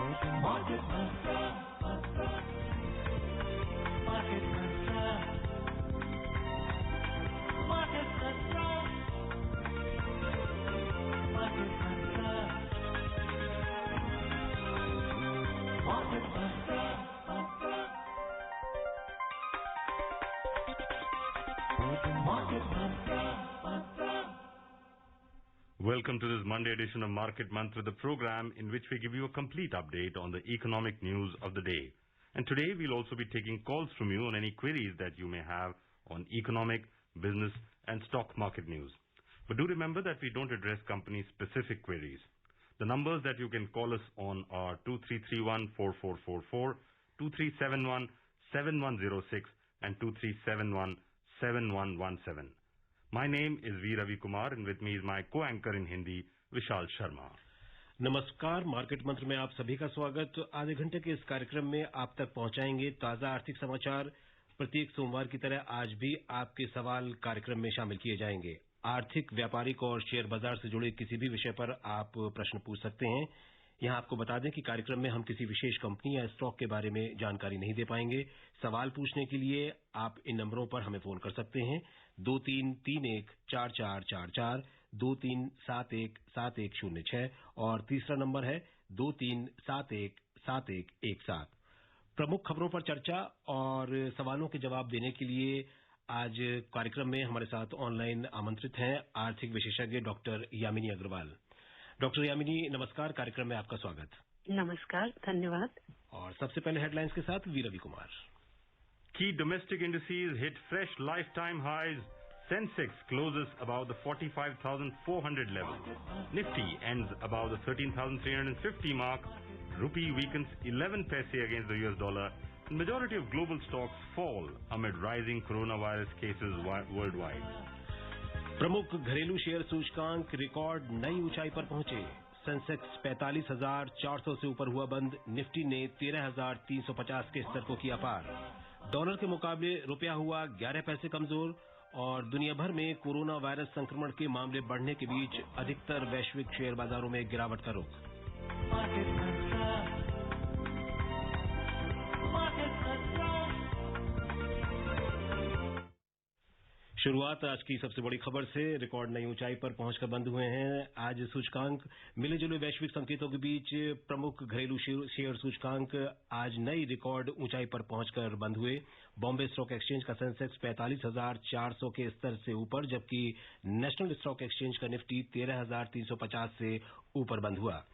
Market Mantra, Market Mantra, Market Mantra, Market Mantra, Market Mantra, Market Mantra. Welcome to this Monday edition of Market Mantra, the program in which we give you a complete update on the economic news of the day. And today we'll also be taking calls from you on any queries that you may have on economic, business and stock market news. But do remember that we don't address company-specific queries. The numbers that you can call us on are 2331-4444, 2371-7106 and 2371-7117. My name is V. Ravi Kumar and with me is my co-anchor in Hindi, Vishal Sharma. नमस्कार, market मंत्र में आप सभी का स्वागत। आधे घंटे के इस कार्यक्रम में आप तक पहुंचाएंगे ताजा आर्थिक समाचार। प्रत्येक सोमवार की तरह आज भी आपके सवाल कार्यक्रम में शामिल किए जाएंगे। आर्थिक, व्यापारिक और शेयर बाजार से जुड़े किसी भी विषय पर आप प्रश्न पूछ सकते हैं। यहां आपको बता दें कि कार्यक्रम में हम किसी विशेष कंपनी या स्टॉक के बारे में जानकारी नहीं दे पाएंगे। सवाल पूछने के लिए आप इन नंबरों पर हमें फोन कर सकते हैं 23314444, 23717106 और तीसरा नंबर है 23717117। प्रमुख खबरों पर चर्चा और सवालों के जवाब देने के लिए आज कार्यक्रम में हमारे साथ ऑनलाइन आमंत्रित हैं आर्थिक विशेषज्ञ डॉक्टर यामिनी अग्रवाल। डॉक्टर यामिनी, नमस्कार, कार्यक्रम में आपका स्वागत। नमस्कार, धन्यवाद। और सबसे पहले हेडलाइंस के साथ V Ravi Kumar. Key domestic indices hit fresh lifetime highs. Sensex closes above the 45,400 level. Nifty ends above the 13,350 mark. Rupee weakens 11 paise against the US dollar. And majority of global stocks fall amid rising coronavirus cases worldwide. प्रमुख घरेलू share सूचकांक record नई ऊंचाई पर पहुंचे। Sensex 45,400 से ऊपर हुआ बंद। निफ्टी ने 13,350 के स्तर को किया पार। डॉलर के मुकाबले रुपया हुआ 11 पैसे कमजोर और दुनिया भर में कोरोना वायरस संक्रमण के मामले बढ़ने के बीच अधिकतर वैश्विक शेयर बाजारों में गिरावट का रुख। शुरुआत आज की सबसे बड़ी खबर से। रिकॉर्ड नई ऊंचाई पर पहुंचकर बंद हुए हैं आज सूचकांक। मिले जुले वैश्विक संकेतों के बीच प्रमुख घरेलू शेयर सूचकांक आज नई रिकॉर्ड ऊंचाई पर पहुंचकर बंद हुए। बॉम्बे स्टॉक एक्सचेंज का सेंसेक्स 45,400 के स्तर से ऊपर, जबकि नेशनल स्टॉक एक्सचेंज का निफ्टी 13,350 से ऊपर बंद हुआ।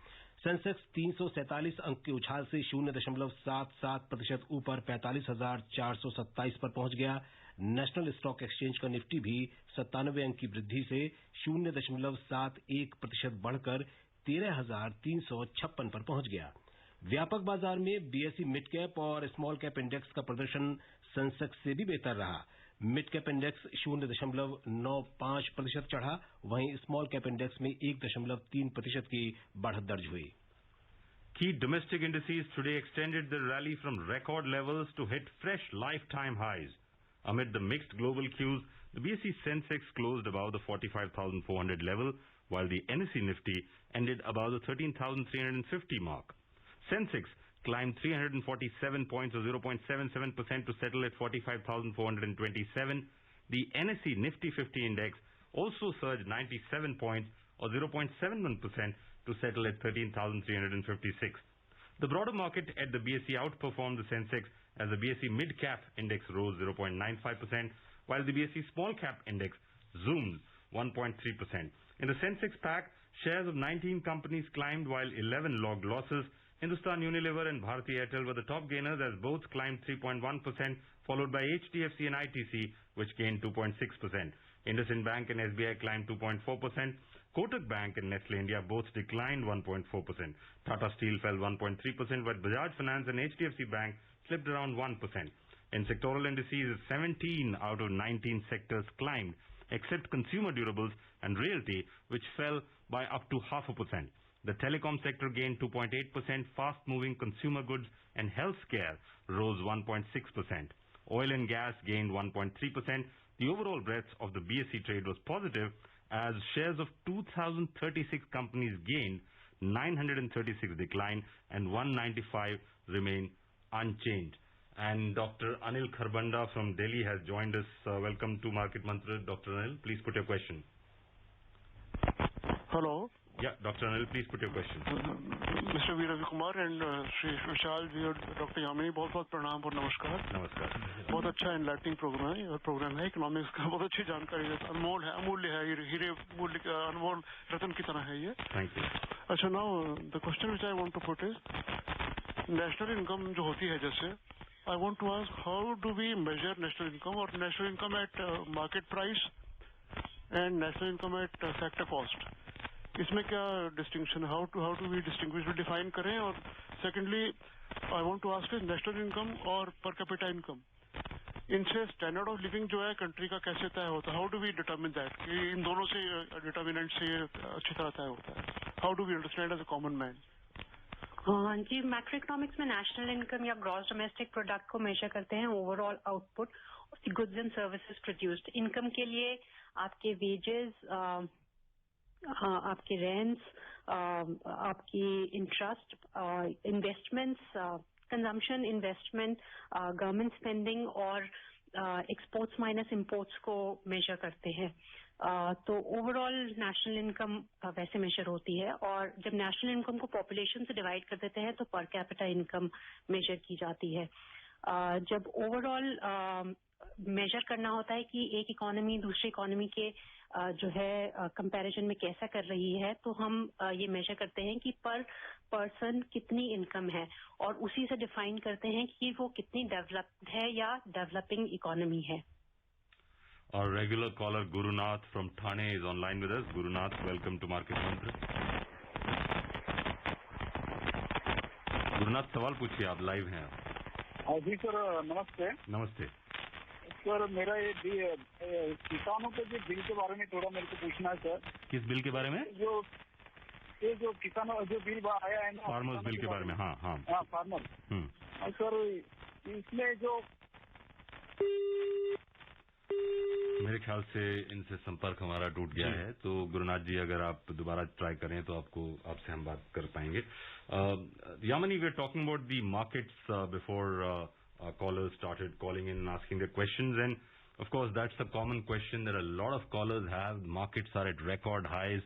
सेंसेक्स 347 अंक के उछाल से 0.77% ऊपर 45,427 पर पहुंच गया। नेशनल स्टॉक एक्सचेंज का निफ्टी भी 97 अंक की वृद्धि से 0.71% बढ़कर 13,356 पर पहुंच गया। व्यापक बाजार में बीएसई मिड कैप और स्मॉल कैप इंडेक्स का प्रदर्शन सेंसेक्स से भी बेहतर रहा। मिड कैप इंडेक्स 0.95% चढ़ा, वहीं स्मॉल कैप इंडेक्स में 1.3% की बढ़त दर्ज हुई। Key domestic indices today extended their rally from record levels to hit fresh lifetime highs. Amid the mixed global cues, the BSE Sensex closed above the 45,400 level, while the NSE Nifty ended above the 13,350 mark. Sensex climbed 347 points or 0.77% to settle at 45,427. The NSE Nifty 50 index also surged 97 points or 0.71% to settle at 13,356. The broader market at the BSE outperformed the Sensex as the BSE Mid Cap Index rose 0.95%, while the BSE Small Cap Index zoomed 1.3%. In the Sensex pack, shares of 19 companies climbed while 11 logged losses. Hindustan Unilever and Bharti Airtel were the top gainers as both climbed 3.1%, followed by HDFC and ITC, which gained 2.6%. IndusInd Bank and SBI climbed 2.4%. Kotak Bank and Nestle India both declined 1.4%. Tata Steel fell 1.3%, while Bajaj Finance and HDFC Bank slipped around 1%. In sectoral indices, 17 out of 19 sectors climbed, except consumer durables and realty, which fell by up to 0.5%. The telecom sector gained 2.8%, fast-moving consumer goods and healthcare rose 1.6%. Oil and gas gained 1.3%. The overall breadth of the BSE trade was positive as shares of 2,036 companies gained 936 decline, and 195 remain unchanged. And Dr. Anil Kharbanda from Delhi has joined us. Welcome to Market Mantra. Dr. Anil, please put your question. Hello. Yeah, Dr. Anil, please put your question. Mr. V. Ravi Kumar and Shri Vishal जी और Dr. Yamini, बहुत बहुत प्रणाम और नमस्कार. नमस्कार. बहुत अच्छा enlightening programme है इकोनॉमिक्स का. बहुत अच्छी जानकारी है. अमूल्य है, हीरे मूल्य का अनमोल रतन की तरह है ये. Thank you. अच्छा, now the question which I want to put is national income जो होती है, जैसे I want to ask, how do we measure national income, or national income at market price and national income at sector cost? इसमें क्या distinction? How do we distinguish? We define करें. और secondly, I want to ask is national income और per capita income, इनसे standard of living जो है country का कैसे तय होता है? How do we determine that? कि इन दोनों से determinant से अच्छी तरह तय होता है. How do we understand as a common man? हाँ जी, मैक्रो इकोनॉमिक्स में नेशनल इनकम या ग्रॉस डोमेस्टिक प्रोडक्ट को मेजर करते हैं, overall output of the goods and services produced. Income के लिए आपके वेजेस, आपके रेंट्स, आपकी interest, investments, consumption, investment, government spending और एक्सपोर्ट्स माइनस इंपोर्ट्स को मेजर करते हैं. तो ओवरऑल नेशनल इनकम वैसे मेजर होती है. और जब नेशनल इनकम को पॉपुलेशन से डिवाइड कर देते हैं तो पर कैपिटा इनकम मेजर की जाती है. जब ओवरऑल मेजर करना होता है कि एक इकोनॉमी दूसरी इकोनॉमी के जो है कंपैरिजन में कैसा कर रही है, तो हम ये मेजर करते हैं कि पर पर्सन कितनी इनकम है और उसी से डिफाइन करते हैं कि वो कितनी डेवलप्ड है या डेवलपिंग इकोनॉमी है. Our regular caller Gurunath from Thane is online with us. Gurunath, welcome to Market Mantra. Gurunath, सवाल पूछिए, आप लाइव हैं. जी सर, नमस्ते. नमस्ते सर, मेरा ये किसानों के जो बिल के बारे में थोड़ा मेरे को पूछना है सर. किस बिल के बारे में? जो किसानों जो बिल आया है ना, फार्मर्स बिल के बारे में. हाँ हाँ हाँ, फार्मर. सर, इसमें जो मेरे ख्याल से इनसे संपर्क हमारा टूट गया है. तो गुरुनाथ जी, अगर आप दोबारा ट्राई करें तो आपसे हम बात कर पाएंगे. Yamini, we are talking about the markets before our callers started calling in and asking their questions, and of course that's the common question that a lot of callers have. Markets are at record highs.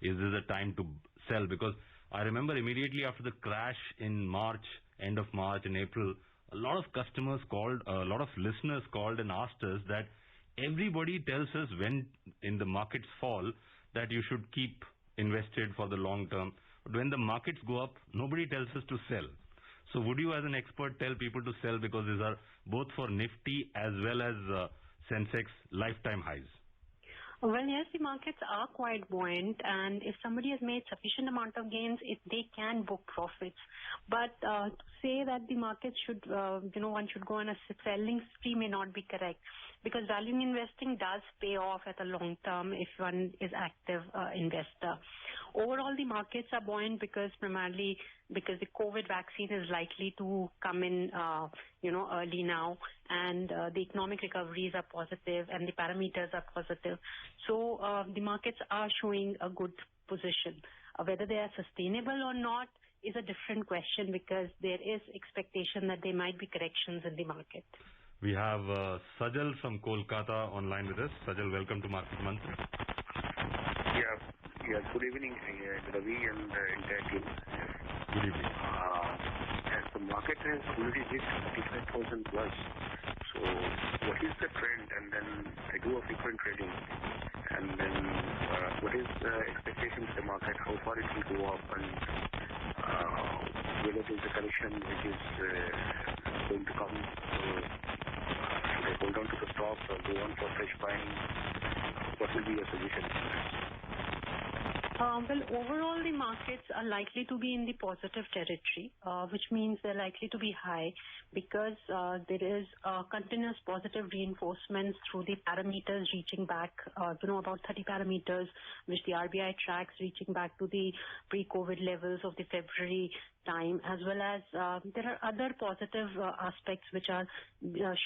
Is this a time to sell? Because I remember immediately after the crash in March, end of March and April, a lot of customers called, a lot of listeners called and asked us that everybody tells us when in the markets fall that you should keep invested for the long term. But when the markets go up, nobody tells us to sell. So would you as an expert tell people to sell because these are both for Nifty as well as Sensex lifetime highs? Well, yes, the markets are quite buoyant, and if somebody has made sufficient amount of gains, they can book profits. But to say that the markets should, one should go on a selling spree may not be correct, because value investing does pay off at the long term if one is active investor. Overall, the markets are buoyant primarily because the COVID vaccine is likely to come in, early now, and the economic recoveries are positive and the parameters are positive. So the markets are showing a good position. Whether they are sustainable or not is a different question, because there is expectation that there might be corrections in the market. We have Sajal from Kolkata online with us. Sajal, welcome to Market Mantra. Yeah, good evening, Ravi and entire team. Good evening. As the market has already hit 55,000 plus, so what is the trend? And then I do a frequent trading. And then what is the expectation of the market? How far it will go up, and whether it is a correction which is going to come? So should I hold on to the stocks or go on for fresh buying? What will be your suggestion? Well, overall, the markets are likely to be in the positive territory, which means they're likely to be high, because there is continuous positive reinforcements through the parameters reaching back, about 30 parameters, which the RBI tracks, reaching back to the pre-COVID levels of the February time, as well as there are other positive aspects which are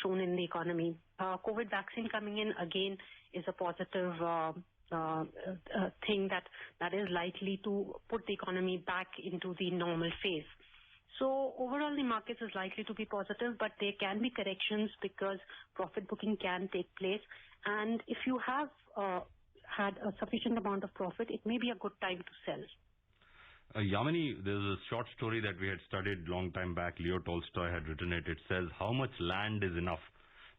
shown in the economy. COVID vaccine coming in again is a positive thing that is likely to put the economy back into the normal phase. So overall, the markets is likely to be positive, but there can be corrections because profit booking can take place. And if you have had a sufficient amount of profit, it may be a good time to sell. Yamini, there's a short story that we had studied long time back. Leo Tolstoy had written it. It says, how much land is enough?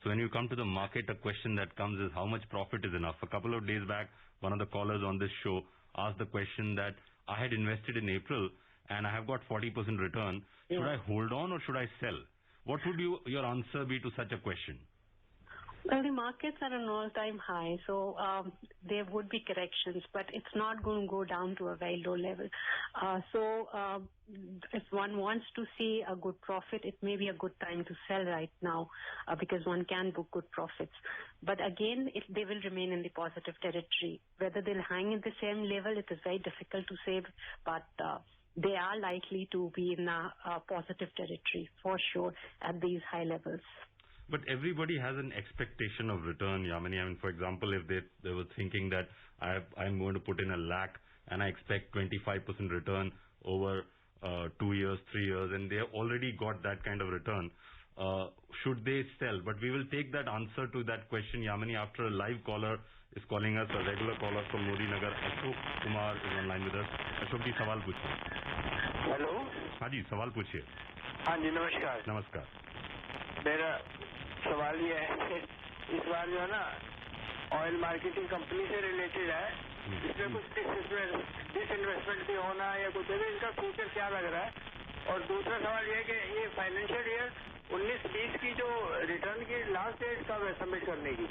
So when you come to the market, a question that comes is how much profit is enough? A couple of days back, one of the callers on this show asked the question that I had invested in April and I have got 40% return. Should I hold on or should I sell? What would your answer be to such a question? Well, the markets are an all-time high, so there would be corrections, but it's not going to go down to a very low level. If one wants to see a good profit, it may be a good time to sell right now because one can book good profits. But again, they will remain in the positive territory. Whether they'll hang in the same level, it is very difficult to say, but they are likely to be in a positive territory for sure at these high levels. But everybody has an expectation of return, Yamini. I mean, for example, if they were thinking that I'm going to put in $1 lakh and I expect 25% return over 2 years, 3 years, and they have already got that kind of return, should they sell? But we will take that answer to that question, Yamini, after a live caller is calling us, a regular caller from Modi Nagar. Ashok Kumar is online with us. Ashok ji, सवाल पूछिए. Hello. हाँ जी, सवाल पूछिए. हाँ जी, नमस्कार. नमस्कार. मेरा सवाल ये है, इस बार जो है ना ऑयल मार्केटिंग कंपनी से रिलेटेड है, इसमें कुछ डिसइन्वेस्टमेंट भी होना या कुछ भी, इनका फ्यूचर क्या लग रहा है? और दूसरा सवाल ये है कि ये फाइनेंशियल ईयर 19-20 की जो रिटर्न की लास्ट डेट कब है सबमिट करने की?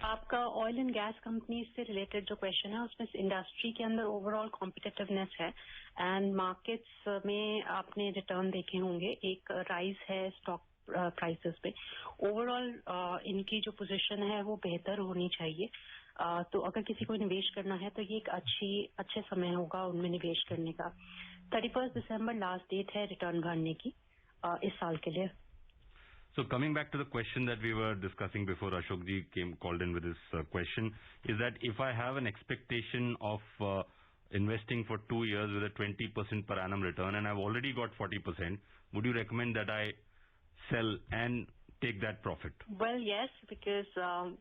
आपका ऑयल एंड गैस कंपनी से रिलेटेड जो क्वेश्चन है उसमें इंडस्ट्री के अंदर ओवरऑल कॉम्पिटिटिवनेस है एंड मार्केट्स में आपने रिटर्न देखे होंगे, एक राइज है स्टॉक प्राइसेस पे. ओवरऑल इनकी जो पोजीशन है वो बेहतर होनी चाहिए. तो अगर किसी को निवेश करना है तो ये एक अच्छे समय होगा उनमें निवेश करने का. 31 दिसंबर लास्ट डेट है रिटर्न भरने की इस साल के लिए. So coming back to the question that we were discussing before Ashok ji called in with this question, is that if I have an expectation of investing for 2 years with a 20% per annum return and I've already got 40%, would you recommend that I sell and take that profit? Well, yes, because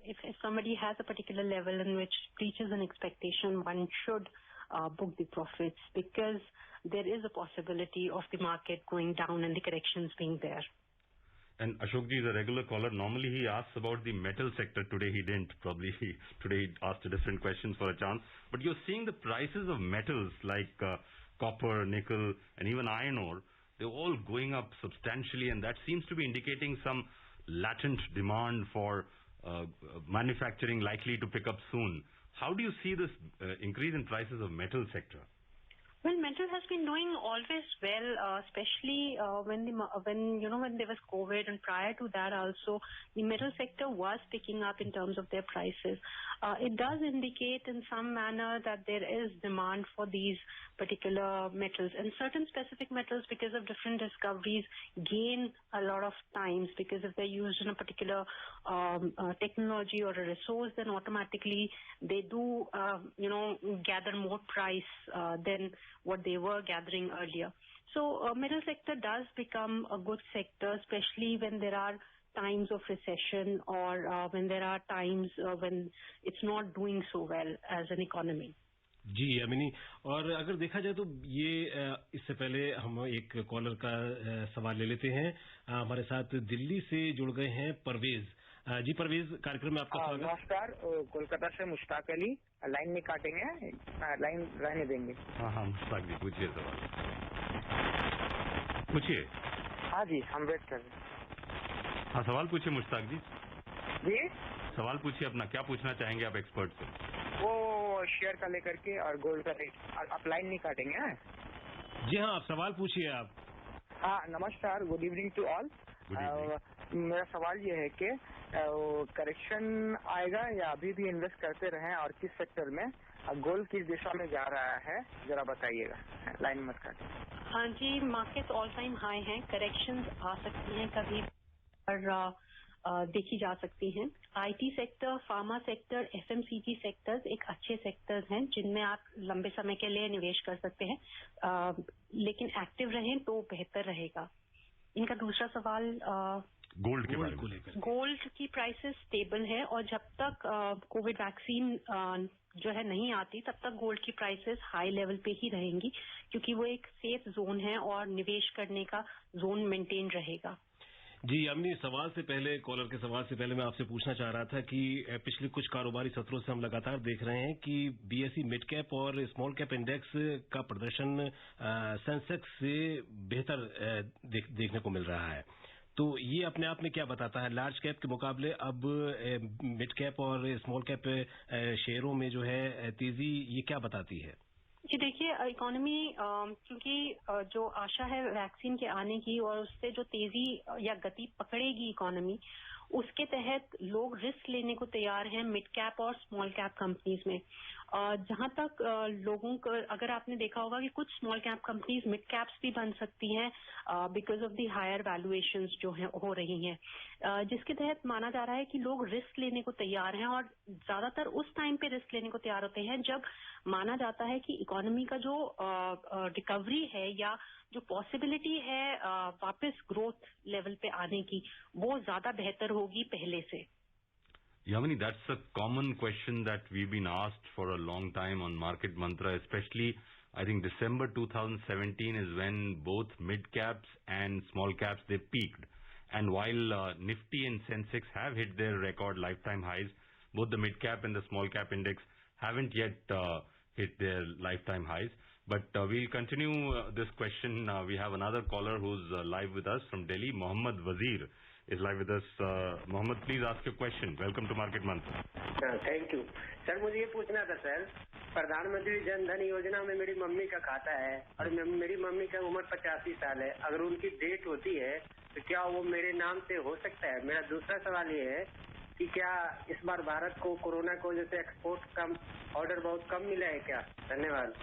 if somebody has a particular level in which reaches an expectation, one should book the profits because there is a possibility of the market going down and the corrections being there. And Ashok ji is a regular caller. Normally he asks about the metal sector. Today he didn't. Probably today he asked a different question for a chance. But you're seeing the prices of metals like copper, nickel, and even iron ore, they're all going up substantially, and that seems to be indicating some latent demand for manufacturing likely to pick up soon. How do you see this increase in prices of metal sector? Well, metal has been doing always well, especially when there was COVID, and prior to that also, the metal sector was picking up in terms of their prices. It does indicate in some manner that there is demand for these particular metals, and certain specific metals, because of different discoveries, gain a lot of times, because if they're used in a particular technology or a resource, then automatically they do gather more price than what they were gathering earlier. So metal sector does become a good sector, especially when there are times of recession or when there are times when it's not doing so well as an economy. जी यामिनी, और अगर देखा जाए तो ये इससे पहले हम एक कॉलर का सवाल ले लेते हैं. हमारे साथ दिल्ली से जुड़ गए हैं परवेज जी. परवेज, कार्यक्रम में आपका स्वागत. नमस्कार, कोलकाता से मुश्ताक अली. लाइन में काटेंगे, लाइन रहने देंगे. हाँ मुश्ताक जी पूछिए सवाल. पूछिए. हाँ जी, हम वेट कर रहे हैं. हाँ सवाल पूछिए मुश्ताक जी. जी सवाल पूछिए अपना, क्या पूछना चाहेंगे आप एक्सपर्ट से? वो शेयर का लेकर के और गोल्ड का रेट. आप लाइन नहीं काटेंगे? हैं जी हाँ, आप सवाल पूछिए आप. हाँ नमस्कार, गुड इवनिंग टू ऑल. मेरा सवाल ये है कि करेक्शन आएगा या अभी भी इन्वेस्ट करते रहें, और किस सेक्टर में, गोल्ड किस दिशा में जा रहा है, जरा बताइएगा. लाइन मत काटिए. हाँ जी, मार्केट ऑल टाइम हाई हैं, करेक्शंस आ सकती हैं कभी, और देखी जा सकती हैं। IT sector, pharma sector, FMCG sectors एक अच्छे सेक्टर्स हैं जिनमें आप लंबे समय के लिए निवेश कर सकते हैं, लेकिन एक्टिव रहें तो बेहतर रहेगा। इनका दूसरा सवाल गोल्ड के बारे में। गोल्ड की प्राइसेस स्टेबल है और जब तक कोविड वैक्सीन जो है नहीं आती तब तक गोल्ड की प्राइसेस हाई लेवल पे ही रहेंगी, क्योंकि वो एक सेफ जोन है और निवेश करने का जोन मेंटेन रहेगा। जी यामिनी, कॉलर के सवाल से पहले मैं आपसे पूछना चाह रहा था कि पिछले कुछ कारोबारी सत्रों से हम लगातार देख रहे हैं कि BSE मिड कैप और स्मॉल कैप इंडेक्स का प्रदर्शन सेंसेक्स से बेहतर देखने को मिल रहा है। तो ये अपने आप में क्या बताता है? लार्ज कैप के मुकाबले अब मिड कैप और स्मॉल कैप शेयरों में जो है तेजी, ये क्या बताती है? जी देखिए, इकोनॉमी क्योंकि जो आशा है वैक्सीन के आने की और उससे जो तेजी या गति पकड़ेगी इकोनॉमी, उसके तहत लोग रिस्क लेने को तैयार हैं मिड कैप और स्मॉल कैप कंपनीज में। जहां तक लोगों को, अगर आपने देखा होगा कि कुछ small cap companies mid caps भी बन सकती हैं because of the higher valuations जो है हो रही हैं, जिसके तहत माना जा रहा है कि लोग रिस्क लेने को तैयार हैं और ज्यादातर उस टाइम पे रिस्क लेने को तैयार होते हैं जब माना जाता है कि इकोनॉमी का जो रिकवरी है या जो पॉसिबिलिटी है वापस ग्रोथ लेवल पे आने की, वो ज्यादा बेहतर होगी पहले से। Yamini, that's a common question that we've been asked for a long time on Market Mantra, especially I think December 2017 is when both mid caps and small caps, they peaked. And while Nifty and Sensex have hit their record lifetime highs, both the mid cap and the small cap index haven't yet hit their lifetime highs. But we'll continue this question. We have another caller who's live with us from Delhi. Mohammad Wazir is live with us. Mohammad, please ask your question. Welcome to Market Mantra. Thank you sir. मुझे ये पूछना था sir, प्रधानमंत्री जन धन योजना में मेरी mummy का खाता है और मेरी मम्मी का उम्र 85 साल है। अगर उनकी डेट होती है तो क्या वो मेरे नाम से हो सकता है? मेरा दूसरा सवाल ये है कि क्या इस बार भारत को कोरोना को जैसे एक्सपोर्ट का ऑर्डर बहुत कम मिला है क्या? धन्यवाद।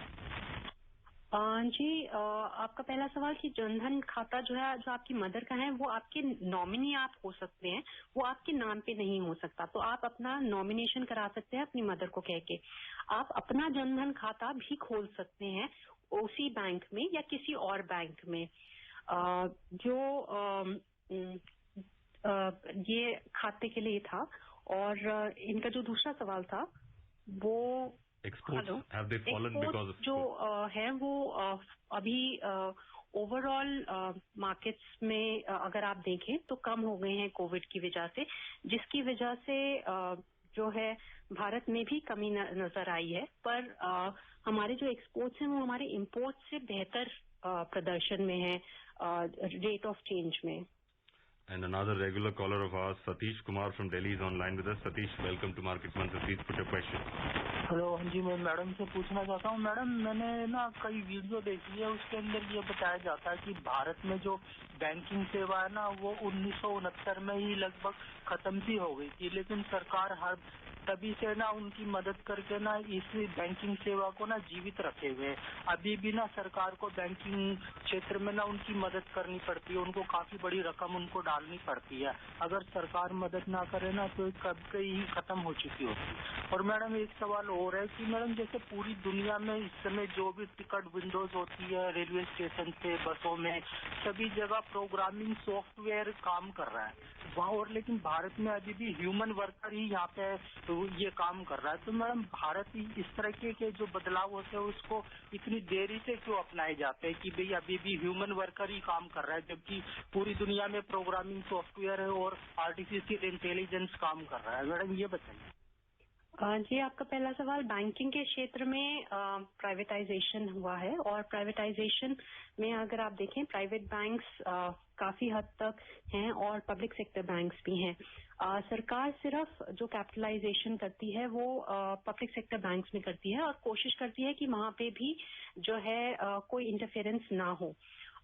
जी, आपका पहला सवाल कि जनधन खाता जो है, जो आपकी मदर का है, वो आपके नॉमिनी आप हो सकते हैं, वो आपके नाम पे नहीं हो सकता। तो आप अपना नॉमिनेशन करा सकते हैं अपनी मदर को कह के। आप अपना जनधन खाता भी खोल सकते हैं उसी बैंक में या किसी और बैंक में। ये खाते के लिए था। और इनका जो दूसरा सवाल था वो Exports, have they fallen because of जो है वो अभी ओवरऑल मार्केट्स में अगर आप देखें तो कम हो गए हैं कोविड की वजह से, जिसकी वजह से जो है भारत में भी कमी नजर आई है। पर हमारे जो एक्सपोर्ट्स हैं वो हमारे इंपोर्ट से बेहतर प्रदर्शन में है रेट ऑफ चेंज में। And another regular caller of ours, Satish Kumar from Delhi is online with us. Satish, welcome to Market Mantra. Please put your question. Hello, हाँ जी, मैं मैडम से पूछना चाहता हूँ। मैडम, मैंने ना कई वीडियो देखी है, उसके अंदर ये बताया जाता है कि भारत में जो बैंकिंग सेवा है ना वो 1969 में ही लगभग खत्म सी हो गई थी, लेकिन सरकार हर तभी से ना उनकी मदद करके ना इस बैंकिंग सेवा को ना जीवित रखे हुए है। अभी भी ना सरकार को बैंकिंग क्षेत्र में ना उनकी मदद करनी पड़ती है, उनको काफी बड़ी रकम उनको डालनी पड़ती है। अगर सरकार मदद ना करे ना तो कब से ही खत्म हो चुकी होती। और मैडम एक सवाल और है कि मैडम जैसे पूरी दुनिया में इस समय जो भी टिकट विंडोज होती है रेलवे स्टेशन पे, बसों में, सभी जगह प्रोग्रामिंग सॉफ्टवेयर काम कर रहा है वहाँ, और लेकिन भारत में अभी भी ह्यूमन वर्कर ही यहाँ पे तो ये काम कर रहा है। तो मैडम भारत इस तरह के जो बदलाव होते हैं उसको इतनी देरी से क्यों अपनाए जाते हैं कि भाई अभी भी ह्यूमन वर्कर ही काम कर रहा है, जबकि पूरी दुनिया में प्रोग्रामिंग सॉफ्टवेयर है और आर्टिफिशियल इंटेलिजेंस काम कर रहा है? मैडम ये बताइए। जी, आपका पहला सवाल, बैंकिंग के क्षेत्र में प्राइवेटाइजेशन हुआ है और प्राइवेटाइजेशन में अगर आप देखें प्राइवेट बैंक्स काफी हद तक हैं और पब्लिक सेक्टर बैंक्स भी हैं। सरकार सिर्फ जो कैपिटलाइजेशन करती है वो पब्लिक सेक्टर बैंक्स में करती है और कोशिश करती है कि वहां पे भी जो है कोई इंटरफेरेंस ना हो।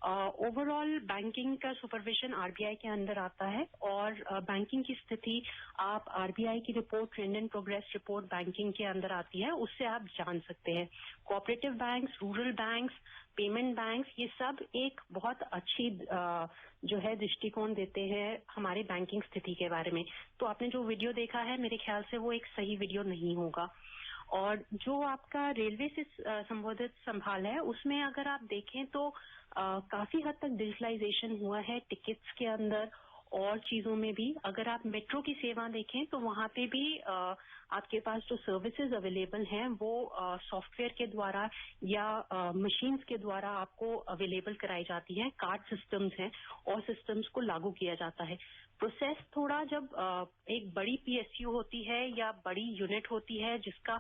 ओवरऑल बैंकिंग का सुपरविजन आरबीआई के अंदर आता है और बैंकिंग की स्थिति आप आरबीआई की report trend and progress report banking के अंदर आती है, उससे आप जान सकते हैं। Cooperative banks, rural banks, payment banks, ये सब एक बहुत अच्छी जो है दृष्टिकोण देते हैं हमारे बैंकिंग स्थिति के बारे में। तो आपने जो वीडियो देखा है मेरे ख्याल से वो एक सही वीडियो नहीं होगा। और जो आपका रेलवे से संबोधित संभाल है उसमें अगर आप देखें तो काफी हद तक डिजिटलाइजेशन हुआ है टिकट्स के अंदर और चीजों में भी। अगर आप मेट्रो की सेवा देखें तो वहां पे भी आपके पास जो सर्विसेज अवेलेबल हैं वो सॉफ्टवेयर के द्वारा या मशीन्स के द्वारा आपको अवेलेबल कराई जाती हैं। कार्ड सिस्टम्स हैं और सिस्टम्स को लागू किया जाता है। प्रोसेस थोड़ा जब एक बड़ी पीएसयू होती है या बड़ी यूनिट होती है जिसका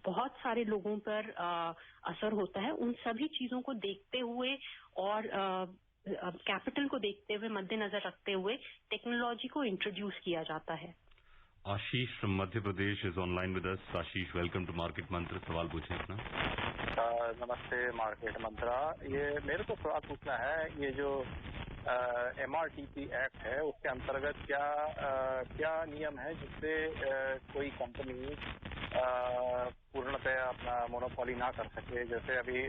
बहुत सारे लोगों पर असर होता है, उन सभी चीजों को देखते हुए और कैपिटल को देखते हुए मद्देनजर रखते हुए टेक्नोलॉजी को इंट्रोड्यूस किया जाता है। Ashish from Madhya Pradesh is online with us. Ashish, welcome to market Mantra. सवाल पूछें अपना। नमस्ते मार्केट मंत्रा। ये मेरे को सवाल पूछना है, ये जो MRTP एक्ट है उसके अंतर्गत क्या नियम है जिससे कोई कंपनी पूर्णतः अपना मोनोपोली ना कर सके? जैसे अभी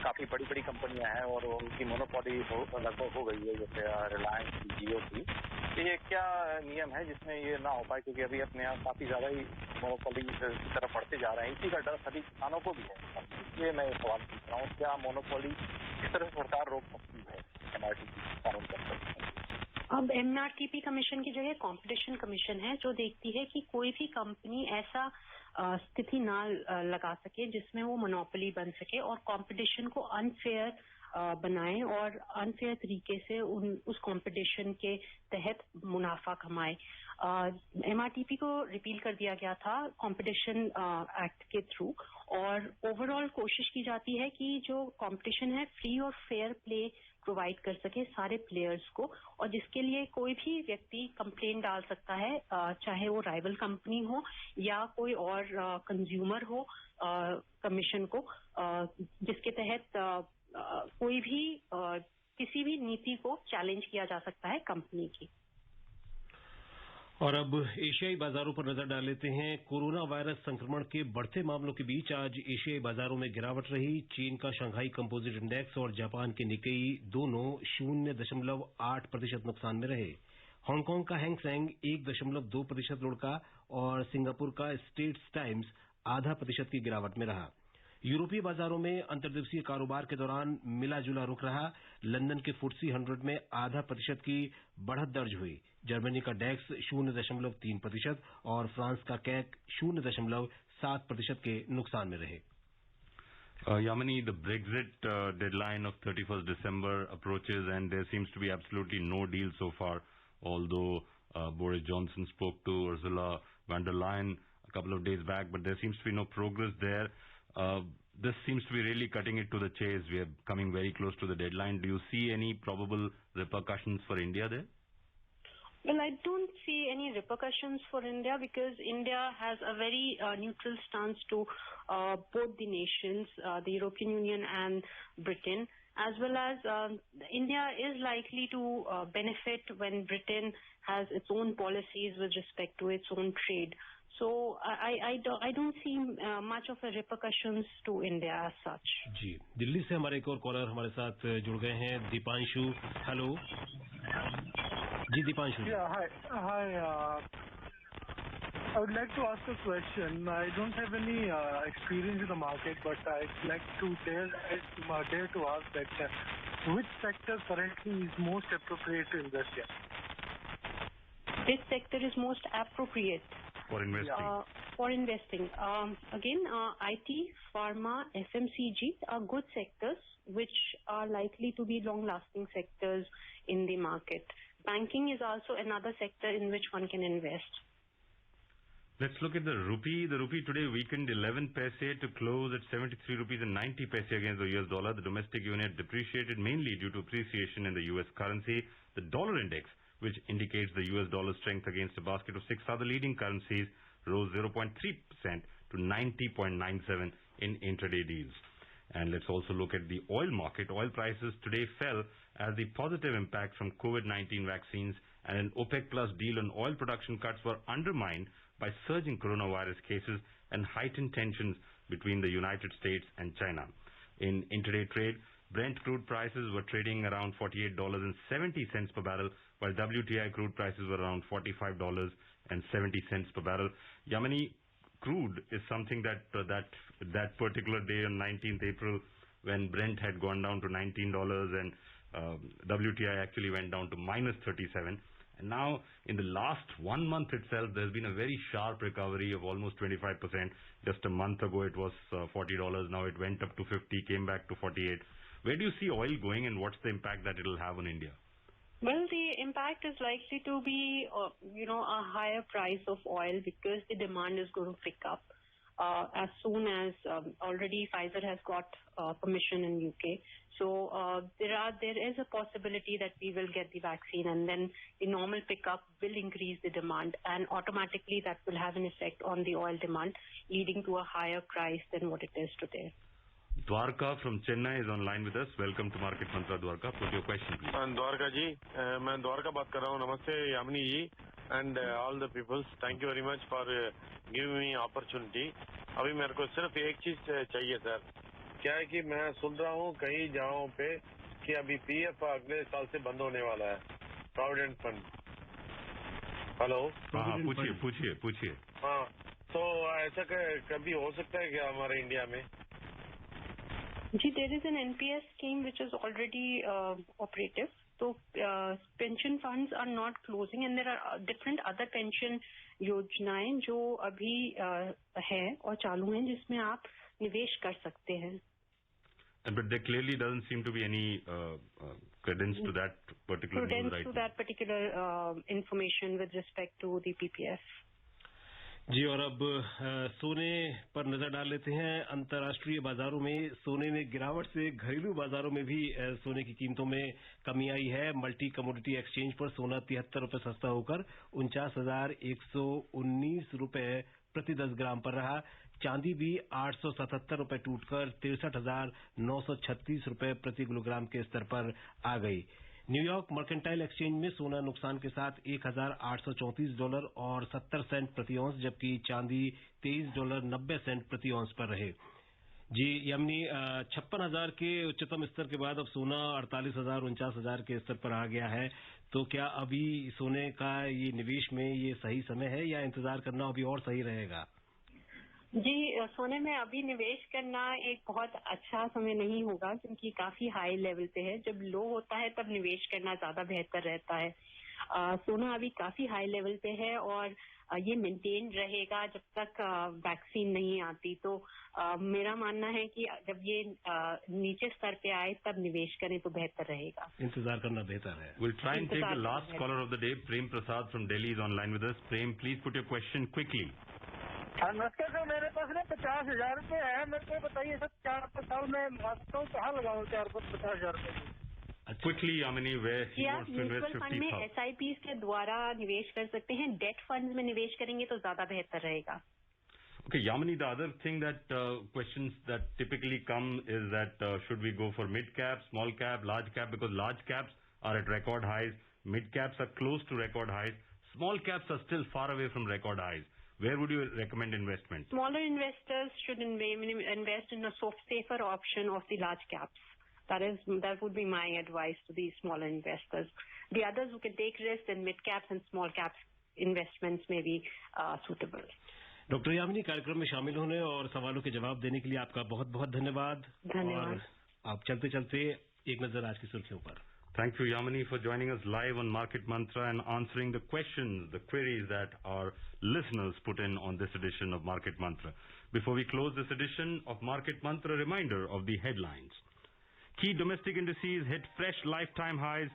काफी बड़ी बड़ी कंपनियां हैं और उनकी मोनोपोली लगभग हो गई है, जैसे रिलायंस की, जियो की। तो ये क्या नियम है जिसमें ये ना हो पाए? क्योंकि अभी अपने यहाँ काफी ज्यादा ही मोनोपोली की तरफ बढ़ते जा रहे हैं। इसी का डर सभी किसानों को भी है। इसलिए मैं सवाल पूछ रहा हूँ, क्या मोनोपोली किस तरह से सरकार रोक सकती है MRTP कानून के अंतर्गत? अब MRTP कमीशन की जगह कंपटीशन कमीशन है जो देखती है कि कोई भी कंपनी ऐसा स्थिति ना लगा सके जिसमें वो मोनोपोली बन सके और कंपटीशन को अनफेयर बनाए और अनफेयर तरीके से उस कंपटीशन के तहत मुनाफा कमाए। MRTP को रिपील कर दिया गया था कंपटीशन एक्ट के थ्रू और ओवरऑल कोशिश की जाती है कि जो कंपटीशन है फ्री और फेयर प्ले प्रोवाइड कर सके सारे प्लेयर्स को, और जिसके लिए कोई भी व्यक्ति कंप्लेन डाल सकता है, चाहे वो राइवल कंपनी हो या कोई और कंज्यूमर हो कमीशन को, जिसके तहत कोई भी किसी भी नीति को चैलेंज किया जा सकता है कंपनी की। और अब एशियाई बाजारों पर नजर डाल लेते हैं। कोरोना वायरस संक्रमण के बढ़ते मामलों के बीच आज एशियाई बाजारों में गिरावट रही। चीन का शंघाई कंपोजिट इंडेक्स और जापान के निकेई दोनों 0.8% नुकसान में रहे। हांगकांग का हैंग सेंग 1.2% लुढ़का और सिंगापुर का स्टेट्स टाइम्स 0.5% की गिरावट में रहा। यूरोपीय बाजारों में अंतर्दिवसीय कारोबार के दौरान मिला जुला रुख रहा। लंदन के FTSE 100 में 0.5% की बढ़त दर्ज हुई। जर्मनी का डेक्स 0.3% और फ्रांस का कैक 0.7% के नुकसान में रहे। Yamini, the Brexit deadline of 31st December approaches and there seems to be absolutely no deal so far, although Boris Johnson spoke to Ursula von der Leyen a couple of days back, but there seems to be no progress there. This seems to be really cutting it to the chase. We are coming very close to the deadline. Do you see any probable repercussions for India there? Well, I don't see any repercussions for India because India has a very neutral stance to both the nations, the European Union and Britain, as well as India is likely to benefit when Britain has its own policies with respect to its own trade. So I don't see much of a repercussions to India as such. जी, दिल्ली से हमारे एक और collar हमारे साथ जुड़ गए हैं, Deepanshu. Hello ji, Deepanshu. Yeah, hi. I would like to ask a question. I don't have any experience in the market, but I'd like to dare to ask that which sector currently is most appropriate to invest in? Which sector is most appropriate? For investing. For investing. Again, IT, pharma, FMCG are good sectors which are likely to be long-lasting sectors in the market. Banking is also another sector in which one can invest. Let's look at the rupee. The rupee today weakened 11 paise to close at 73 rupees and 90 paise against the US dollar. The domestic unit depreciated mainly due to appreciation in the US currency. The dollar index, which indicates the US dollar strength against a basket of 6 other leading currencies, rose 0.3% to 90.97 in intraday deals. And let's also look at the oil market. Oil prices today fell as the positive impact from COVID-19 vaccines and an OPEC Plus deal on oil production cuts were undermined by surging coronavirus cases and heightened tensions between the United States and China. In intraday trade, Brent crude prices were trading around $48.70 per barrel, while WTI crude prices were around $45.70 per barrel. Yamani, crude is something that particular day on 19th April, when Brent had gone down to $19 and WTI actually went down to -37. And now in the last 1 month itself, there's been a very sharp recovery of almost 25%. Just a month ago it was $40. Now it went up to 50, came back to 48. Where do you see oil going, and what's the impact that it'll have on India? Well, the impact is likely to be, a higher price of oil because the demand is going to pick up as soon as already Pfizer has got permission in UK. So there is a possibility that we will get the vaccine, and then the normal pickup will increase the demand, and automatically that will have an effect on the oil demand, leading to a higher price than what it is today. Dwarka from Chennai is online with us. Welcome to Market Mantra, Dwarka. Put your question, please. Dwarka ji, मैं द्वारका बात कर रहा हूँ. नमस्ते यामिनी जी and all the peoples. Thank you very much for giving me opportunity. अभी मेरे को सिर्फ एक चीज चाहिए सर. क्या है कि मैं सुन रहा हूँ कई जगहों पे कि अभी पीएफ अगले साल से बंद होने वाला है, प्रोविडेंट फंड. हेलो. हाँ, पूछिए. हाँ, तो ऐसा कभी हो सकता है क्या हमारे इंडिया में? There is an NPS scheme which is already operative. So pension funds are not closing, and there are different other pension योजनाएं जो अभी है और चालू हैं जिसमें आप निवेश कर सकते हैं. But there clearly doesn't seem to be any credence to that particular news right now. To that particular information with respect to the PPF. जी, और अब सोने पर नजर डाल लेते हैं. अंतर्राष्ट्रीय बाजारों में सोने में गिरावट से घरेलू बाजारों में भी सोने की कीमतों में कमी आई है. मल्टी कमोडिटी एक्सचेंज पर सोना 73 रुपए सस्ता होकर 49,119 रुपए प्रति 10 ग्राम पर रहा. चांदी भी 877 रुपए टूटकर 63,936 रुपए प्रति किलोग्राम के स्तर पर आ गई. न्यूयॉर्क मर्केंटाइल एक्सचेंज में सोना नुकसान के साथ $1,834 और 70 सेंट प्रति औंस, जबकि चांदी $23.90 प्रति औंस पर रहे. जी यामिनी, 56,000 के उच्चतम स्तर के बाद अब सोना 48,000 49,000 के स्तर पर आ गया है. तो क्या अभी सोने का ये निवेश में ये सही समय है या इंतजार करना अभी और सही रहेगा? जी, सोने में अभी निवेश करना एक बहुत अच्छा समय नहीं होगा, क्योंकि काफी हाई लेवल पे है. जब लो होता है तब निवेश करना ज्यादा बेहतर रहता है. सोना अभी काफी हाई लेवल पे है और ये मेंटेन रहेगा जब तक वैक्सीन नहीं आती. तो मेरा मानना है कि जब ये नीचे स्तर पे आए तब निवेश करें तो बेहतर रहेगा. इंतजार करना बेहतर है. We'll try and take the last caller of the day. Prem Prasad from Delhi is online with us. Prem, please put your question quickly. नमस्ते सर, मेरे पास ना 50,000 रुपए है. मेरे को बताइए सर, 4-5 साल में मांगता हूँ, कहाँ लगाऊँ 4-50,000 रुपए? Quickly, Yamini, where he wants to invest 50,000. Fund में SIPs के द्वारा निवेश कर सकते हैं. डेट फंड में निवेश करेंगे तो ज्यादा बेहतर रहेगा. Okay, Yamini, the other thing that questions that typically come is that should we go for mid cap, small cap, large cap? Because large caps are at record highs, mid caps are close to record highs, small caps are still far away from record highs. Where would you recommend investment? Smaller investors should invest in a safer option of the large caps. That would be my advice to the smaller investors. The others who can take risks in mid caps and small caps investments may be suitable. Doctor Yamini, कार्यक्रम में शामिल होने और सवालों के जवाब देने के लिए आपका बहुत बहुत धन्यवाद. और आप चलते चलते एक नजर आज की सुर्खियों पर. Thank you, Yamini, for joining us live on Market Mantra and answering the questions, the queries that our listeners put in on this edition of Market Mantra. Before we close this edition of Market Mantra, a reminder of the headlines. Key domestic indices hit fresh lifetime highs.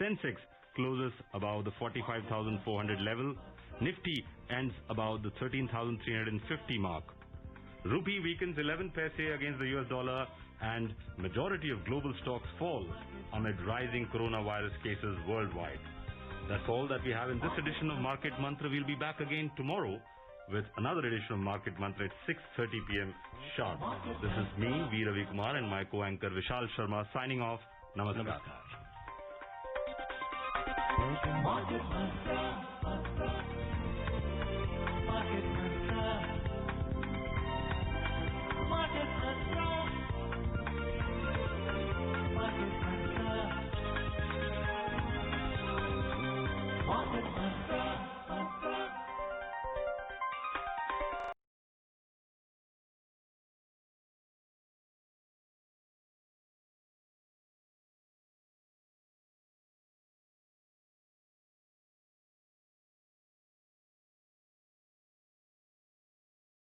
Sensex closes above the 45,400 level. Nifty ends above the 13,350 mark. Rupee weakens 11 paise against the US dollar, and majority of global stocks fall amid rising coronavirus cases worldwide. That's all that we have in this edition of Market Mantra. We'll be back again tomorrow with another edition of Market Mantra at 6:30 p.m. sharp. This is me, V. Ravi Kumar, and my co-anchor Vishal Sharma signing off. Namaskar. Market Mantra.